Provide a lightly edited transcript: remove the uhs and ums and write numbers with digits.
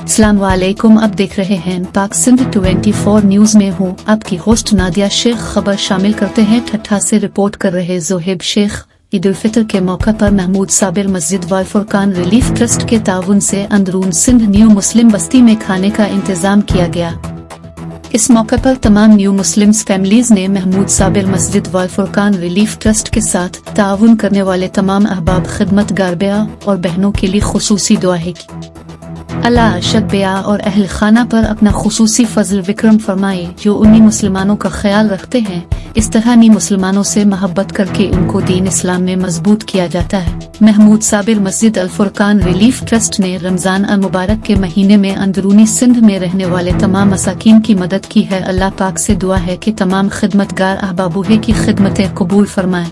अस्सलाम वालेकुम। अब देख रहे हैं पाक सिंध 24 न्यूज में हूँ आपकी होस्ट नादिया शेख। खबर शामिल करते हैं ठट्ठा से रिपोर्ट कर रहे जोहेब शेख। ईद उल फितर के मौका पर महमूद साबिर मस्जिद व फुरकान रिलीफ ट्रस्ट के ताउन से अंदरून सिंध न्यू मुस्लिम बस्ती में खाने का इंतजाम किया गया। इस मौके पर तमाम न्यू मुस्लिम्स फैमिलीज ने महमूद साबिर मस्जिद व फुरकान रिलीफ ट्रस्ट के साथ ताउन करने वाले तमाम अहबाब खिदमतगार बेआ और बहनों के लिए खुसूसी दुआएं की। अल्लाह अरशद बेआ और अहल खाना पर अपना खुसूसी फजल विक्रम फरमाए जो उन्हीं मुसलमानों का ख्याल रखते हैं। इस तरह नी मुसलमानों से मोहब्बत करके उनको दीन इस्लाम में मजबूत किया जाता है। महमूद साबिर मस्जिद अल फुरकान रिलीफ ट्रस्ट ने रमजान अल मुबारक के महीने में अंदरूनी सिंध में रहने वाले तमाम मसाकीन की मदद की है। अल्लाह पाक से दुआ है कि तमाम खिदमतगार अहबाबूहे की खिदमतें कबूल फरमाएं।